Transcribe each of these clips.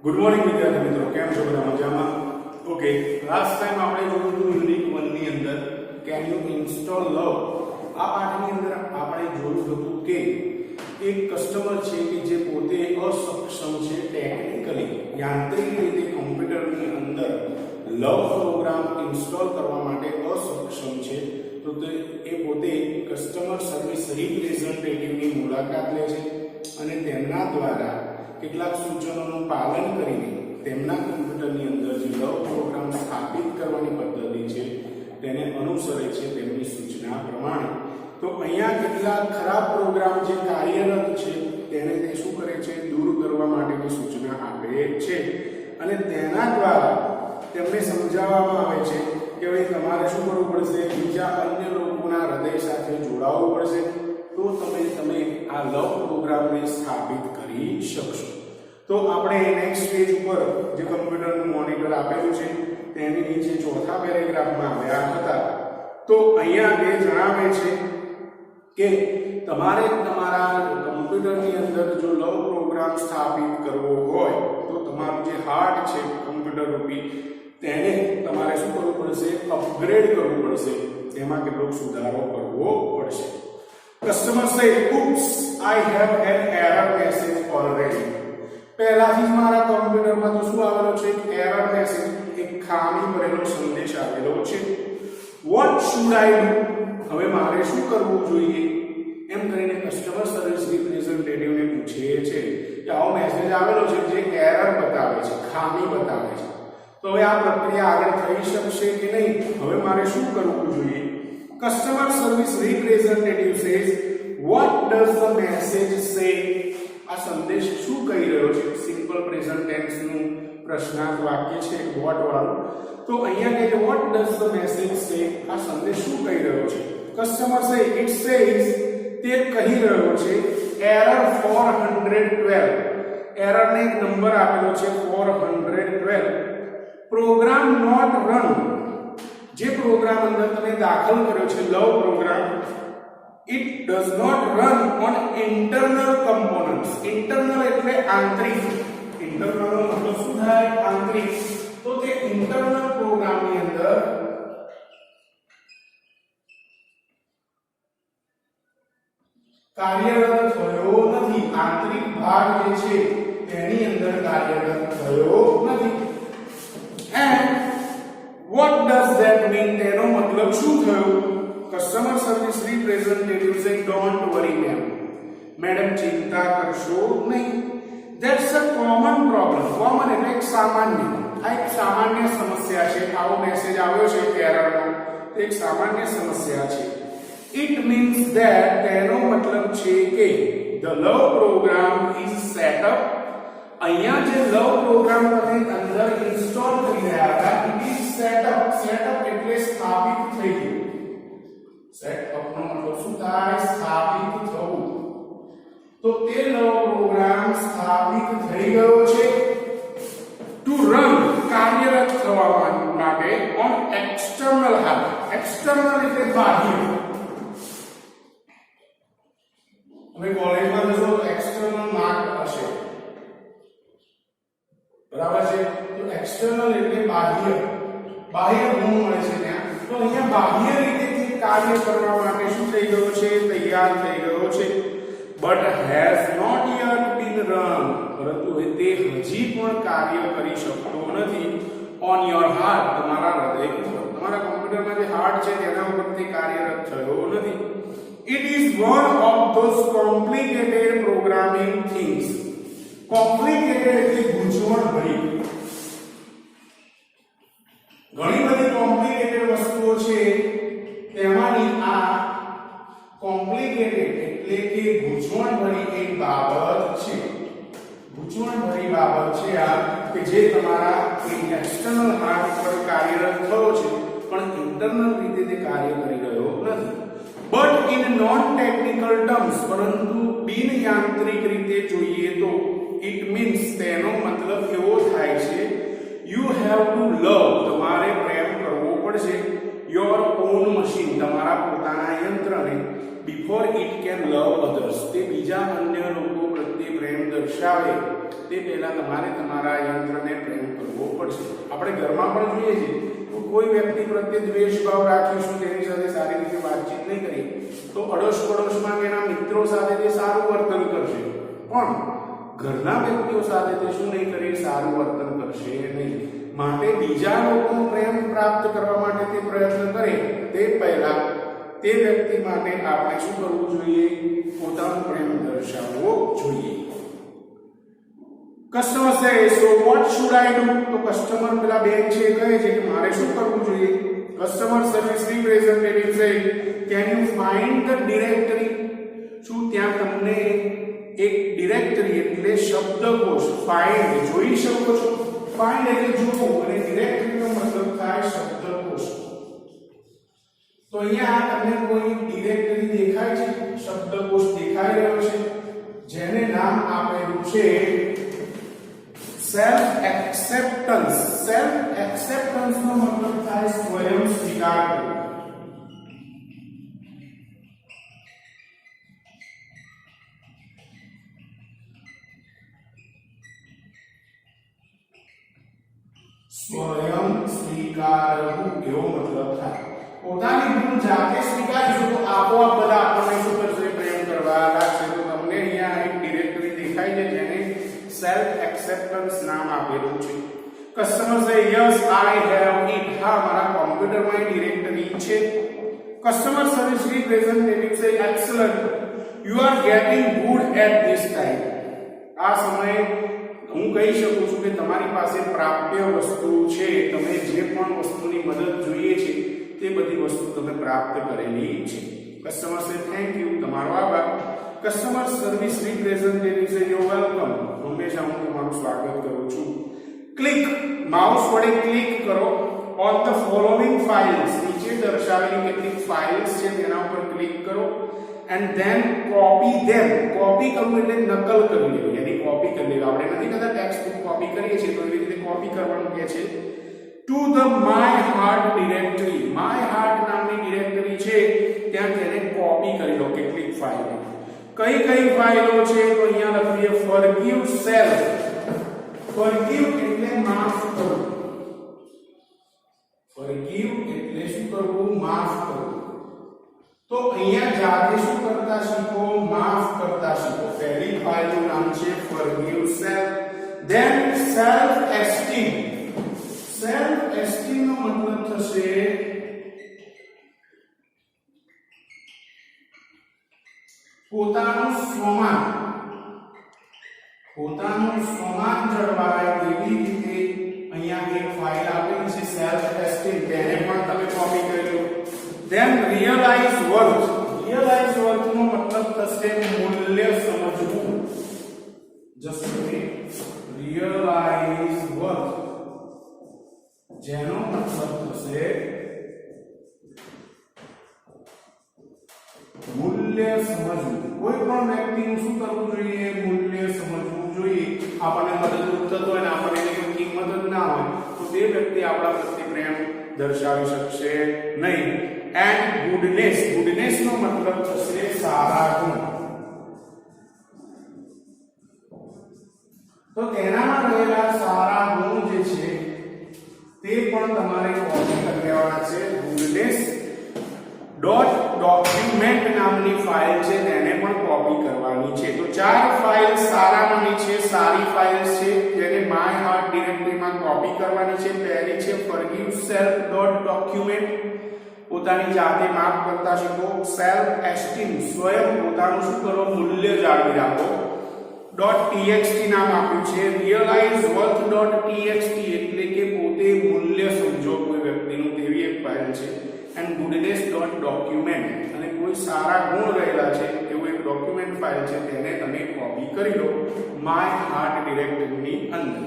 Good morning વિદ્યાર્થી મિત્રો, કેમ છો? બધા મજામાં? ઓકે, લાસ્ટ ટાઈમ આપણે જોયું હતું યુનિટ 1 ની અંદર કેન યુ ઇન્સ્ટોલ લવ. આ પાઠની અંદર આપણે જોયું હતું કે એક કસ્ટમર છે કે જે પોતે અસક્ષમ છે, ટેકનિકલી યાંત્રિક રીતે કમ્પ્યુટરની અંદર લવ પ્રોગ્રામ ઇન્સ્ટોલ કરવા માટે અસક્ષમ છે. તો એ પોતે કસ્ટમર સર્વિસ રિપ્રેઝેન્ટેટિવની મુલાકાત લે છે અને તેમના દ્વારા કેટલાક સૂચનોનું પાલન કરીને તેમના કમ્પ્યુટરની અંદર જે લવ પ્રોગ્રામ સ્થાપિત કરવાની પદ્ધતિ છે તેને અનુસરે છે તેમની સૂચના પ્રમાણે. તો અહીંયા કેટલાક ખરાબ પ્રોગ્રામ જે કાર્યરત છે તેને તે શું કરે છે? દૂર કરવા માટેની સૂચના આપે છે અને તેના દ્વારા તેમને સમજાવવામાં આવે છે કે ભાઈ તમારે શું કરવું પડશે? બીજા અન્ય લોકોના હૃદય સાથે જોડાવવું પડશે, તો તમે આ લવ પ્રોગ્રામને સ્થાપિત કરી શકશો. તો આપણે નેક્સ્ટ પેજ ઉપર જે કમ્પ્યુટરનું મોનિટર આપેલું છે તેની નીચે ચોથા પેરેગ્રાફમાં આવ્યા હતા. તો અહીંયા તે જણાવે છે કે તમારે તમારા કમ્પ્યુટરની અંદર જો લવ પ્રોગ્રામ સ્થાપિત કરવો હોય તો તમારું જે હાર્ડ છે કમ્પ્યુટર રૂપી તેને તમારે શું કરવું પડશે? અપગ્રેડ કરવું પડશે, તેમાં કેટલોક સુધારો કરવો પડશે. કસ્ટમર સે, oops, I have an error message already. પહેલાથી જ મારા કમ્પ્યુટરમાં તો શું આવેલો છે? એરર મેસેજ, એક ખામી ભરેલો સંદેશ આવેલો છે. What should I do? હવે મારે શું કરવું જોઈએ? એમ કરીને કસ્ટમર સર્વિસ રિપ્રેઝેન્ટેટિવને પૂછે છે કે આવો મેસેજ આવેલો છે જે એરર બતાવે છે, ખામી બતાવે છે. તો હવે આ પ્રક્રિયા આગળ થઈ શકશે કે નહીં? હવે મારે શું કરવું જોઈએ? Customer service representative says, what does the message say? આ સંદેશ શું કહી રહ્યો છે? સિમ્પલ પ્રેઝન્ટ ટેન્સ નું પ્રશ્નાર્થ વાક્ય છે, what વાળું. તો અહીંયા કહે છે what does the message say? આ સંદેશ શું કહી રહ્યો છે? કસ્ટમર સે, it says, તે કહી રહ્યો છે error 412. એરર ને એક નંબર આપેલો છે 412. Program not run. જે પ્રોગ્રામ અંદર તમે દાખલ કર્યો છે love program, it does not run on internal components. internal એટલે આંતરિક. internal નો મતલબ શું થાય? આંતરિક. તો તે internal પ્રોગ્રામ ની અંદર કાર્યરત થયો નથી. આંતરિક ભાગ જે છે તેની અંદર કાર્યરત થયો નથી. and what does that mean? તેનો મતલબ શું થયો? કસ્ટમર સર્વિસ રિપ્રેઝેન્ટેટિવ સે, ડોન્ટ વરી મેડમ, ચિંતા કરશો નહીં. That's a common problem. Common એટલે એક સામાન્ય, આ એક સામાન્ય સમસ્યા છે. આવો મેસેજ આવ્યો છે એરરનો, એક સામાન્ય સમસ્યા છે. ઇટ મીન્સ ધેટ, તેનો મતલબ છે કે the love program is set up. અહીંયા જે લવ પ્રોગ્રામ તમે અંદર ઇન્સ્ટોલ કરી રહ્યા હતા, it is set up. Set up એટલે સ્થાપિત થઈ ગયું. સેટ અપ નો મતલબ શું થાય? સ્થાપિત થવું. તો તે લવ પ્રોગ્રામ સ્થાપિત થઈ ગયો છે ટુ રન, કાર્યરત થવા માટે ઓન એક્સટર્નલ હાર્ડ. એક્સટર્નલ એટલે બાહ્ય. હવે કોલેજમાં જશો તો એક્સટર્નલ માર્ક હશે, બરાબર છે? તો એક્સટર્નલ એટલે બાહ્ય, બાહ્ય ગુણ મળે છે ત્યાં. તો અહીંયા બાહ્ય રીતે કાર્ય કરવા માટે શું થઈ ગયો છે? તૈયાર થઈ ગયો છે. બટ હેઝ નોટ યet બીન રન. પરંતુ તે હજી પણ કાર્ય કરી શકતો નથી ઓન યોર હાર્ટ, તમારા હૃદય ઉપર. તમારા કમ્પ્યુટરમાં જે હાર્ટ છે તેના ઉપર તે કાર્યરત થયો નથી. It is one of those complicated programming things. Complicated એટલે ગૂંચવણભરી. ઘણી બધી કોમ્પ્લિકેટેડ વસ્તુઓ છે, તેમાંની આ કોમ્પ્લિકેટેડ એટલે કે ગૂંચવણભરી એક બાબત છે. ગૂંચવણભરી બાબત છે આ, કે જે તમારા એક્સટર્નલ હાર્ડ પર કાર્યરત થયો છે પણ ઇન્ટરનલ રીતે તે કાર્ય કરી રહ્યો નથી. But in non technical terms, પરંતુ બિન યાંત્રિક રીતે જોઈએ તો ઇટ મીન્સ, તેનો મતલબ એવો થાય છે યુ હેવ ટુ લવ, તમારે પ્રેમ કરવો પડશે યોર ઓન મશીન, તમારા પોતાના યંત્રને, before it can love others, તે બીજા અન્ય લોકો પ્રત્યે પ્રેમ દર્શાવે તે પહેલા તમારે તમારા યંત્રને પ્રેમ કરવો પડશે. આપણે ઘરમાં પણ જોઈએ છીએ તો કોઈ વ્યક્તિ પ્રત્યે દ્વેષ ભાવ રાખીશું, તેની સાથે સારી રીતે વાતચીત નહીં કરીએ તો અડોશ પડોશમાં કે એના મિત્રો સાથે તે સારું વર્તન કરશે, પણ ઘરના વ્યક્તિઓ સાથે તે શું નહીં કરે? સારું વર્તન કરશે નહીં. માટે બીજા લોકોનો પ્રેમ પ્રાપ્ત કરવા માટે તે પ્રયત્ન કરે તે પહેલા તે વ્યક્તિ માટે આપણે શું કરવું જોઈએ? પોતાનો પ્રેમ દર્શાવવો જોઈએ. કસ્ટમર સે so what should I do? તો કસ્ટમર પેલા બેન છે કહે છે કે મારે શું કરવું જોઈએ? કસ્ટમર સર્વિસ રિપ્રેઝેન્ટેટિવ સે can you find the directory? શું ત્યાં તમને એક ડિરેક્ટરી એટલે શબ્દકોશ ફાઇન્ડ જોઈ શકો છો? ફાઇન્ડ એટલે જોવું અને ડિરેક્ટરીનો મતલબ થાય શબ્દકોશ. તો અહીંયા તમને કોઈ ડિરેક્ટરી દેખાય છે? શબ્દકોશ દેખાઈ રહ્યો છે જેને નામ આપેલું છે સેલ્ફ એક્સેપ્ટન્સ. સેલ્ફ એક્સેપ્ટન્સ નો મતલબ થાય સ્વયં સ્વીકાર કરવો. સ્વયં સ્વીકારવું એવો મતલબ થાય. પોતાની ભૂલ જાતે સ્વીકારીશું તો આપોઆપ બધા આપણને શું કરશે? પ્રેમ કરવા લાગશે. તો તમને અહીંયા એક ડિરેક્ટરી દેખાય છે જેને સેલ્ફ એક્સેપ્ટન્સ નામ આપેલું છે. Customer say yes I have it. હા, મારા કોમ્પ્યુટરમાં એ ડિરેક્ટરી છે. Customer service representative say excellent. You are getting good at this time. આ સમયે હું કહી શકું છું કે તમારી પાસે પ્રાપ્ય વસ્તુ છે. તમે જે પણ વસ્તુની મદદ જોઈએ છે તે બધી વસ્તુ તમે પ્રાપ્ત કરેલી છે. કસ્ટમર સે થેન્ક યુ. તમારો આભાર. કસ્ટમર સર્વિસ રિપ્રેઝેન્ટેટિવ સે યુ વેલકમ. હંમેશા હું તમારું સ્વાગત કરું છું. ક્લિક. માઉસ વડે ક્લિક કરો ઓન ધ ફોલોઇંગ ફાઇલ્સ. નીચે દર્શાવેલી કેટલીક ફાઇલ્સ છે તેના ઉપર ક્લિક કરો and then copy them. Copy કરવું એટલે નકલ કરવી લેવી, યાની કોપી કરી લેવી. આપણે નથી કહેતા ટેક્સ્ટ બુક કોપી કરીએ છીએ તો એવી રીતે કોપી કરવાનું કહે છે. To the my heart directory. My heart નામની ડિરેક્ટરી છે ત્યાં તેને કોપી કરી લો કેટલીક ફાઇલો. કઈ કઈ ફાઇલો છે તો અહીંયા લખીએ forgive self. forgive એટલે માફ કરવું. forgive એટલે શું કરવું? માફ કરવું. તો અહીંયા જાતે શું કરતા શીખો? માફ કરતા શીખો. પહેલી ફાઇલનું નામ છે forgive self. then self esteem. self esteem નો મતલબ થશે પોતાનું સ્વમાન. પોતાનું સ્વમાન જળવાય એવી રીતે અહીંયા એક ફાઇલ આપેલી છે સેલ્ફ એસ્ટીમ. તેને પણ તમે કોપી કરી લો. then realize worth. realize worth નો મતલબ થશે મૂલ્ય સમજવું. just realize worth જેનો મતલબ થશે મૂલ્ય સમજવું. કોઈ પણ વ્યક્તિનું શું કરવું જોઈએ? મૂલ્ય સમજવું જોઈએ. આપણને મદદરૂપ થતો હોય ને આપણને એની કિંમત જ ના હોય તો તે વ્યક્તિ આપણા પ્રત્યે પ્રેમ દર્શાવી શકશે નહીં. And goodness. ગુડનેસ નો મતલબ થશે સારા ગુણ. તો તેનામાં રહેલા સારા ગુણ જે છે તે પણ તમારે કોપી કરી લેવાના છે. ગુડનેસ .document નામની ફાઇલ છે તેને પણ કોપી કરવાની છે. તો ચાર ફાઇલ સારામાંની છે, સારી ફાઇલ છે જેને માય હાર્ટ ડિરેક્ટરીમાં કોપી કરવાની છે. પહેલી છે forgive self.document. પોતાની જાતે માફ કરતા શીખો. સેલ્ફ એસ્ટીમ સ્વયં પોતાનું શું કરો? મૂલ્ય જાળવી રાખો. .txt નામ આપ્યું છે. realize worth.txt એટલે કે પોતે મૂલ્ય સમજો કોઈ વ્યક્તિનું તેવી એક ફાઇલ છે. and goodness.document અને કોઈ સારા ગુણ રહેલા છે એવું એક ડોક્યુમેન્ટ ફાઇલ છે તેને તમે કોપી કરી લો માય હાર્ટ ડિરેક્ટરીની અંદર.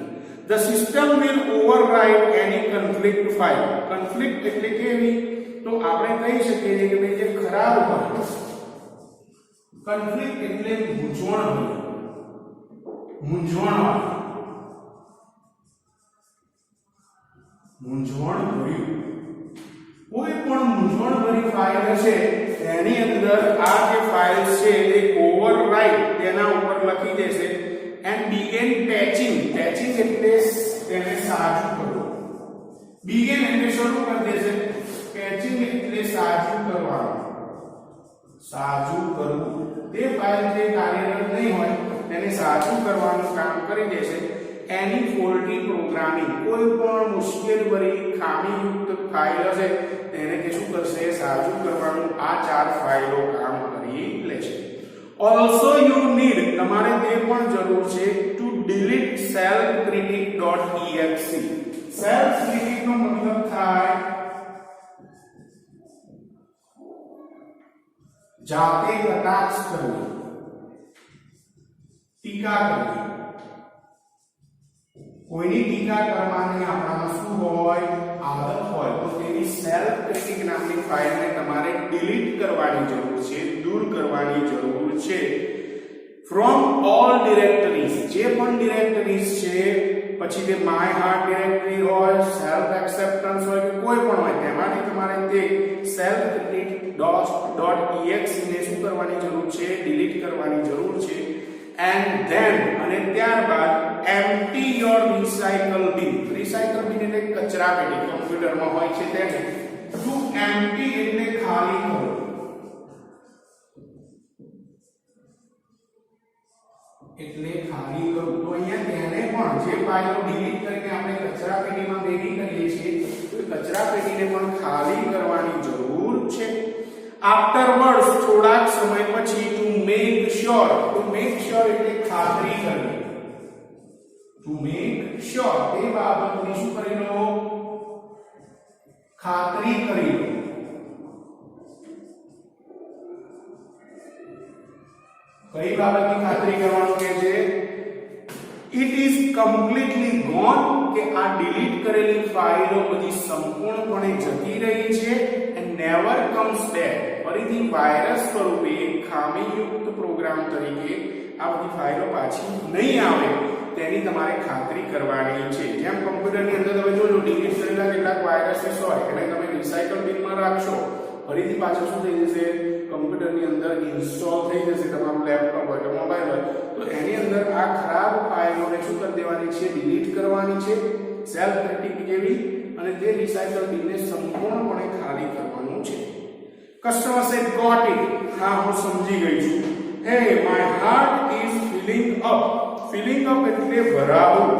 the system will override any conflict file. conflict એટલે કેવી? તો આપણે કહી શકીએ છીએ કે ભાઈ જે ખરાબ હોય. conflict એટલે મૂંઝવણ હોય. મૂંઝવણ ભર્યું કોઈ પણ મૂંઝવણભરી ફાઇલ હશે તેની અંદર આ જે ફાઇલ છે એ ઓવરરાઇટ તેના ઉપર લખી દેશે એન્ડ બીગન પેચિંગ એટલે તેને સાજું કરવું. બીગન એટલે શરૂ કરી દેશે, પેચિંગ એટલે સાજું કરવાનું, સાજું કરવું. તે ફાઇલ જે કાર્યરત નહીં હોય તેને સાજું કરવાનું કામ કરી દેશે. એની ફોલ્ટી પ્રોગ્રામિંગ, કોઈ પણ મુશ્કેલ ભરી ખામીયુક્ત ફાઇલ હશે તેને કે શું કરશે, સાજું કરવાનું આ 4 ફાઇલો કામ કરી લેશે. ઓલસો યુ નીડ, તમારે તે પણ જરૂર છે ટુ ડિલીટ selfcritic.exe. selfcritic નો મતલબ થાય જાતે કટાક્ષ કરવી, ટીકા કરવી. કોઈની ટીકા કરવાની આપણામાં શું હોય, આદત હોય, તો તેની સેલ્ફ ક્રિટિક નામની ફાઇલને તમારે ડિલીટ કરવાની જરૂર છે, દૂર કરવાની જરૂર છે. ફ્રોમ ઓલ ડિરેક્ટરીઝ, જે પણ ડિરેક્ટરીઝ છે, પછી તે માય હાર્ટ ડિરેક્ટરી હોય, સેલ્ફ એક્સેપ્ટન્સ હોય કે કોઈ પણ હોય, તેમાંથી તમારે તે selfcritic.exe ને શું કરવાની જરૂર છે, ડિલીટ કરવાની જરૂર છે. And then, અને ત્યારબાદ empty your recycle bin. recycle bin એટલે કચરા પેટી, કમ્પ્યુટરમાં હોય છે તેને. to empty એટલે ખાલી કરો, એટલે ખાલી કરું. તો અહીંયા તેને પણ જે ફાઇલો ડિલીટ કરીને આપણે કચરા પેટીમાં ભેગી કરીએ છીએ, તો કચરા પેટીને પણ ખાલી કરવાની જરૂર છે. afterwards, થોડાક સમય પછી, to make sure એટલે ખાતરી કરવી, to make sure તે બાબતની શું કરી લો, ખાતરી કરી લો. કઈ બાબતની ખાતરી કરવાનું કે છે, it is completely gone, કે આ ડિલીટ કરેલી ફાઇલો બધી સંપૂર્ણપણે જતી રહી છે. and never comes back, ફરીથી વાયરસ સ્વરૂપે ખામીયુક્ત પ્રોગ્રામ તરીકે આ બધી ફાઇલો પાછી નહીં આવે તેની તમારે ખાતરી કરવાની છે. જેમ કમ્પ્યુટરની અંદર તમે જોજો ડિલીટ કરેલા કેટલાક વાયરસીસ હોય એને તમે રિસાયકલ બિનમાં રાખશો, ફરીથી પાછું શું થઈ જશે, કમ્પ્યુટરની અંદર ઇન્સ્ટોલ થઈ જશે, તમારું લેપટોપ હોય કે મોબાઈલ હોય, તો એની અંદર આ ખરાબ ફાઇલોને શું કરી દેવાની છે, ડિલીટ કરવાની છે, સેલ્ફ ક્રિટિક જેવી, અને તે રિસાયકલ બિનને સંપૂર્ણપણે ખાલી કરવાનું છે. કસ્ટમર સેડ ગોટ ઇટ, હા હું સમજી ગઈ છું. હે my heart is feeling up. Feeling up એટલે ભરાવું,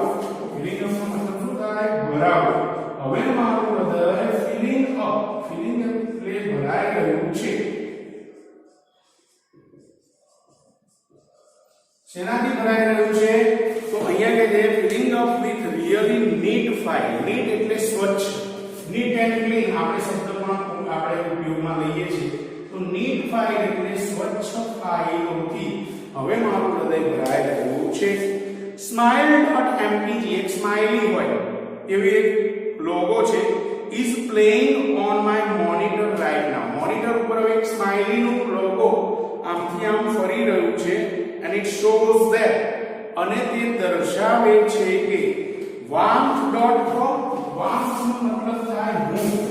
ફિલિંગ અપ નો મતલબ શું થાય, ભરાવું. હવે મારું હૃદય ફિલિંગ અપ, ફિલિંગ એટલે ભરાઈ રહ્યું છે. શેનાથી ભરાઈ રહ્યું છે, તો અહીંયા કે છે filling up with really neat file. Neat એટલે સ્વચ્છ, નીટ એન્ડ ક્લીન આપણે શબ્દ પણ આપણે ઉપયોગમાં લઈએ છીએ. તો નીટ ફાઇલ એટલે સ્વચ્છ ફાઇલોથી હવે મારું હૃદય ભરાઈ રહ્યું છે. smile.mtg એક સ્માઈલી હોય એવી એક લોગો છે, is playing on my monitor right now. Monitor ઉપર એક સ્માઈલી નું લોગો આમથી આમ ફરી રહ્યું છે. and it shows that, અને તે દર્શાવે છે કે warmth.com, warmth નો મતલબ થાય હૂંફ,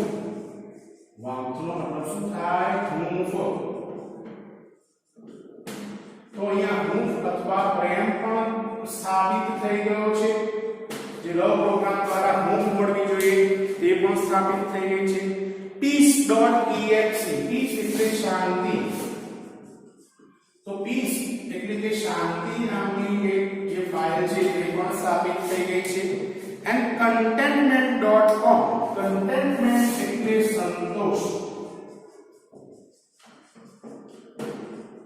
warmth નો મતલબ શું થાય, હૂંફ. તો અહીંયા હૂંફ અથવા પ્રેમ પણ સ્થાપિત થઈ ગયો છે. જે લવ પ્રોગ્રામ દ્વારા હૂંફ મળવી જોઈએ તે પણ સ્થાપિત થઈ ગઈ છે. peace.exe, peace એટલે શાંતિ. તો peace એટલે કે શાંતિ નામની એક જે ફાઇલ છે તે પણ સ્થાપિત થઈ ગઈ છે. and contentment.com, contentment એટલે સંતોષ,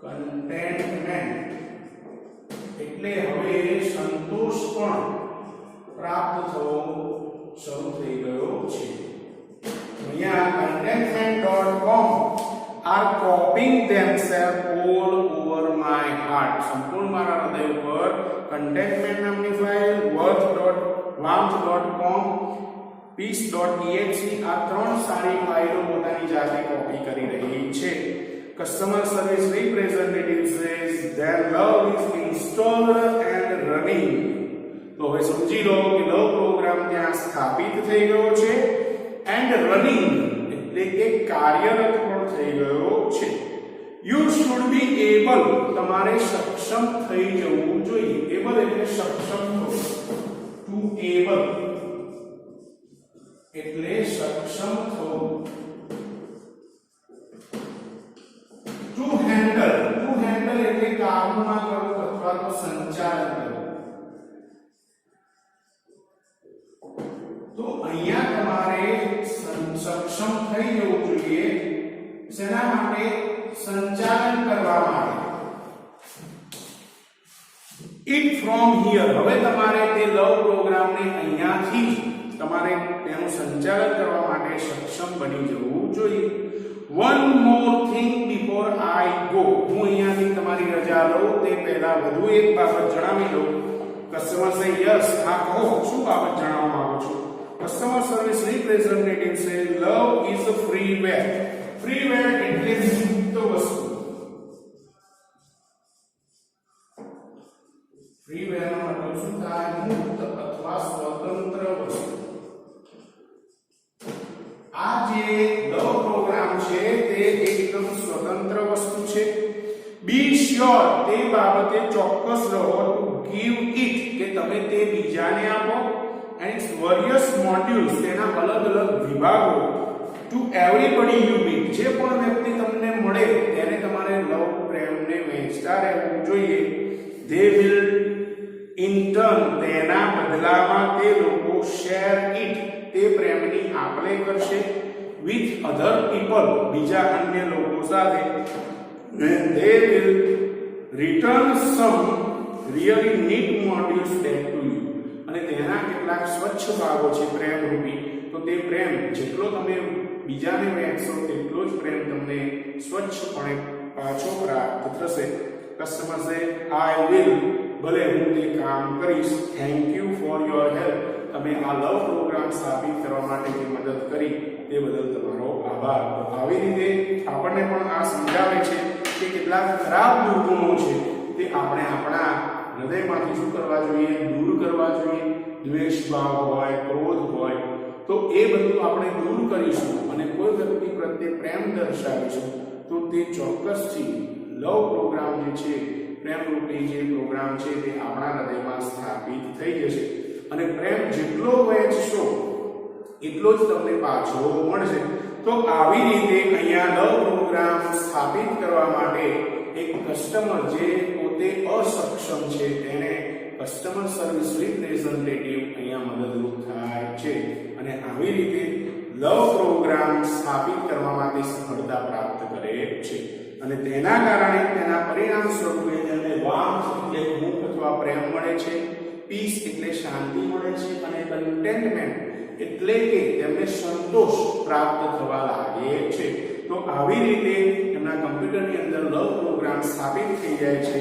contentment એટલે હવે સંતોષ પણ પ્રાપ્ત થવો શરૂ થઈ ગયો છે. અહીંયા contentment.com are copying themselves all over my heart. સંપૂર્ણ મારા હૃદય ઉપર contentment નામની ફાઇલ, warmth.com, peace.exe આ ત્રણ સારી ફાઇલો પોતાની જાતે કોપી કરી રહી છે. Customer service representative says their love is installed and running. તો હવે સમજી લો કે લવ પ્રોગ્રામ ત્યાં સ્થાપિત થઈ ગયો છે and running એટલે કે કાર્યરત પણ થઈ ગયો છે. યુ શુડ બી એબલ, તમારે સક્ષમ થઈ જવું જોઈએ. એબલ એટલે સક્ષમ થવું. ટુ એબલ એટલે સક્ષમ થવું. ટુ હેન્ડલ એટલે કાબૂમાં કરવું અથવા તો સંચાલન કરવું. તો અહીંયા તમારે સક્ષમ થઈ જવું જોઈએ. શેના માટે? સંચાલન કરવા માટે. ઇટ ફ્રોમ હિયર, હવે તમારે તે લવ પ્રોગ્રામને અહીંયાથી તમારે તેનું સંચાલન કરવા માટે સક્ષમ બની જવું જોઈએ. One more thing before I go, હું અહીંયાથી તમારી રજા લઉં તે પહેલા વધુ એક બાબત જણાવી દઉં. કસ્ટમર સે યસ, હા કહો, શું બાબત જણાવવા માંગો છો? કસ્ટમર સર્વિસ રિપ્રેઝેન્ટેટિવ સે લવ ઇઝ ફ્રીવેર. ફ્રીવેર એટલે મુક્ત વસ્તુ. ફ્રીવેર નો મતલબ શું થાય? મુક્ત અથવા સ્વતંત્ર વસ્તુ. આ જે લવ પ્રોગ્રામ છે તે એકદમ સ્વતંત્ર વસ્તુ છે. બી શ્યોર, તે બાબતે ચોક્કસ રહો, ટુ ગીવ ઇટ, કે તમે તે બીજાને આપો. એન્ડ વેરિયસ મોડ્યુલ્સ, તેના અલગ અલગ વિભાગો, ટુ એવરીબડી યુ મીટ, જે પણ વ્યક્તિ તમને મળે તેને તમારે લવ પ્રેમને વહેંચતા રહેવું જોઈએ. ધે વિલ ઇન ટર્ન, તેના બદલામાં તે લોકો શેર ઇટ, તે પ્રેમની આપલે કરશે. વિથ અધર પીપલ, બીજા અન્ય લોકો સાથે. and they will return some really neat modules back to you, અને તેના કેટલાક સ્વચ્છ ભાગો છે પ્રેમ રૂપી. તો તે પ્રેમ જેટલો તમે બીજાને વહેંચશો તેટલો જ પ્રેમ તમને સ્વચ્છપણે પાછો પ્રાપ્ત થશે. કસ્ટમર સે આઈ વિલ, ભલે હું તે કામ કરીશ. Thank you for your help, તમે આ લવ પ્રોગ્રામ સ્થાપિત કરવા માટે જે મદદ કરી તે બદલ તમારો આભાર. આવી રીતે આપણને પણ આ સમજાવે છે કે કેટલાક ખરાબ દુર્ગુણો છે તે આપણે આપણા હૃદયમાંથી શું કરવા જોઈએ? દૂર કરવા જોઈએ. દ્વેષ ભાવ હોય, ક્રોધ હોય, તો એ બધું આપણે દૂર કરીશું અને કોઈ વ્યક્તિ પ્રત્યે પ્રેમ દર્શાવીશું તો તે ચોક્કસથી લવ પ્રોગ્રામ જે છે, પ્રેમ રૂપી જે પ્રોગ્રામ છે તે આપણા હૃદયમાં સ્થાપિત થઈ જશે. અને પ્રેમ જેટલો વહેંચશો એટલો જ તમને પાછો મળશે. તો આવી રીતે અહીંયા લવ પ્રોગ્રામ સ્થાપિત કરવા માટે એક કસ્ટમર જે પોતે અસક્ષમ છે તેને કસ્ટમર સર્વિસ રિપ્રેઝેન્ટેટિવ અહીંયા મદદરૂપ થાય છે. અને આવી રીતે લવ પ્રોગ્રામ સ્થાપિત કરવામાં તે સફળતા પ્રાપ્ત કરે છે. અને તેના કારણે તેના પરિણામ સ્વરૂપે તેમને વાર્મથ એટલે હૂંફ અથવા પ્રેમ મળે છે. પીસ એટલે શાંતિ મળે છે. અને કન્ટેન્ટમેન્ટ એટલે કે તેમને સંતોષ પ્રાપ્ત થવા લાગે છે. તો આવી રીતે તેમના કમ્પ્યુટરની અંદર લવ પ્રોગ્રામ સ્થાપિત થઈ જાય છે.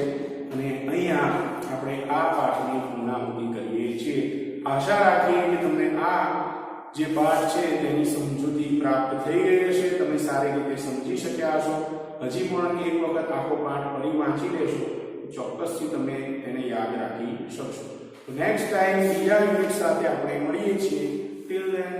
અને અહીંયા આપણે આ પાઠની પૂર્ણાહુતિ કરીએ છીએ. આશા રાખીએ કે તમને આ જે પાઠ છે તેની સમજૂતી પ્રાપ્ત થઈ ગઈ હશે. તમે સારી રીતે સમજી શક્યા હશો. હજી પણ એક વખત આખો પાઠ ફરી વાંચી લેશો ચોક્કસથી તમે તેને યાદ રાખી શકશો. નેક્સ્ટ ટાઈમ બીજા યુનિટ સાથે આપણે મળીએ છીએ. Till then